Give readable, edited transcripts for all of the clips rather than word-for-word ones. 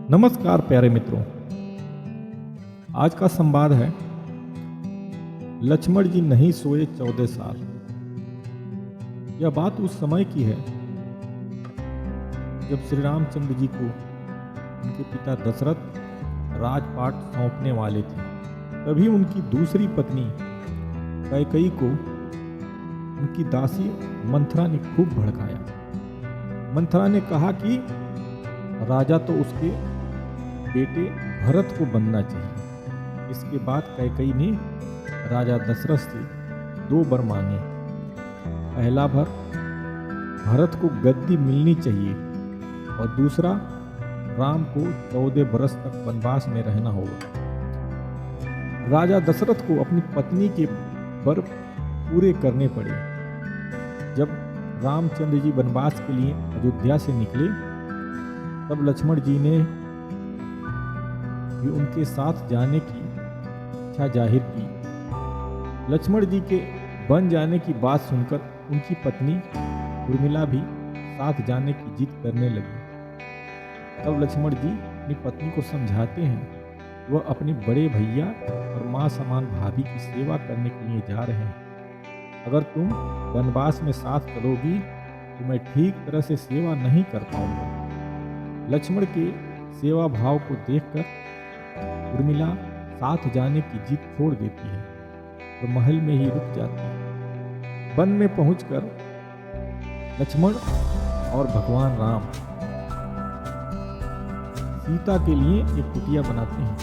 नमस्कार प्यारे मित्रों, आज का संवाद है लक्ष्मण जी नहीं सोए 14 साल। यह बात उस समय की है जब श्री रामचंद्र जी को उनके पिता दशरथ राजपाट सौंपने वाले थे। तभी उनकी दूसरी पत्नी कैकेयी को उनकी दासी मंथरा ने खूब भड़काया। मंथरा ने कहा कि राजा तो उसके बेटे भरत को बनना चाहिए। इसके बाद कैकेयी ने राजा दशरथ से 2 वर मांगे। पहला वर, भरत को गद्दी मिलनी चाहिए, और दूसरा, राम को 14 बरस तक वनवास में रहना होगा। राजा दशरथ को अपनी पत्नी के वर पूरे करने पड़े। जब रामचंद्र जी वनवास के लिए अयोध्या से निकले, तब लक्ष्मण जी ने भी उनके साथ जाने की इच्छा जाहिर की। लक्ष्मण जी के बन जाने की बात सुनकर उनकी पत्नी उर्मिला भी साथ जाने की जिद करने लगी। तब लक्ष्मण जी अपनी पत्नी को समझाते हैं, वह अपने बड़े भैया और माँ समान भाभी की सेवा करने के लिए जा रहे हैं। अगर तुम वनवास में साथ चलोगी तो मैं ठीक तरह से सेवा नहीं कर पाऊंगा। लक्ष्मण के सेवा भाव को देखकर उर्मिला साथ जाने की जिद छोड़ देती है तो महल में ही रुक जाती है। वन में पहुंचकर लक्ष्मण और भगवान राम सीता के लिए एक कुटिया बनाते हैं।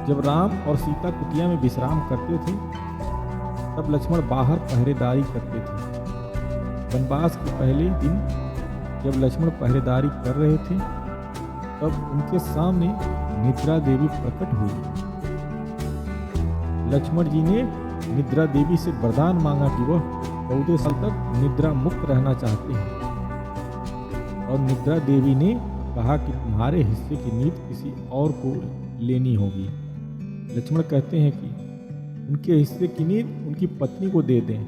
जब राम और सीता कुटिया में विश्राम करते थे, तब लक्ष्मण बाहर पहरेदारी करते थे। वनवास के पहले दिन जब लक्ष्मण पहरेदारी कर रहे थे, तब उनके सामने निद्रा देवी प्रकट हुई। लक्ष्मण जी ने निद्रा देवी से वरदान मांगा कि वह 14 साल तक निद्रा मुक्त रहना चाहते हैं, और निद्रा देवी ने कहा कि तुम्हारे हिस्से की नींद किसी और को लेनी होगी। लक्ष्मण कहते हैं कि उनके हिस्से की नींद उनकी पत्नी को दे दें।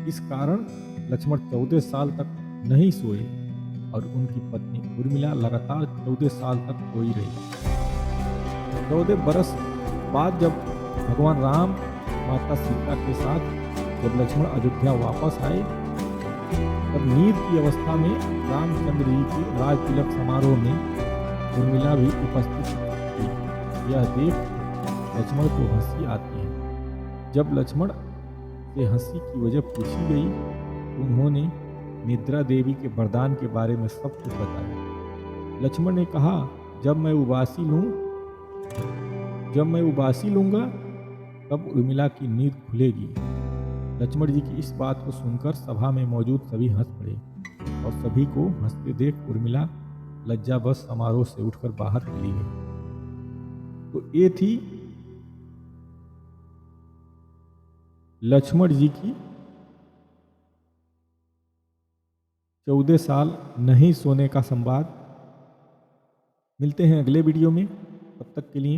इस कारण लक्ष्मण 14 साल तक नहीं सोए, और उनकी पत्नी उर्मिला लगातार 14 साल तक सोई रही। 14 बरस बाद जब भगवान राम माता सीता के साथ जब लक्ष्मण अयोध्या वापस आए, तब नींद की अवस्था में रामचंद्र जी के राज तिलक समारोह में उर्मिला भी उपस्थित थी। यह देख लक्ष्मण को हंसी आती है। जब लक्ष्मण से हंसी की वजह पूछी गई, उन्होंने निद्रा देवी के वरदान के बारे में सब कुछ बताया। लक्ष्मण ने कहा, जब मैं उबासी लूंगा तब उर्मिला की नींद खुलेगी। लक्ष्मण जी की इस बात को सुनकर सभा में मौजूद सभी हंस पड़े, और सभी को हंसते देख उर्मिला लज्जावश समारोह से उठकर बाहर चली गई। तो ये थी लक्ष्मण जी की 14 साल नहीं सोने का संवाद। मिलते हैं अगले वीडियो में, तब तक के लिए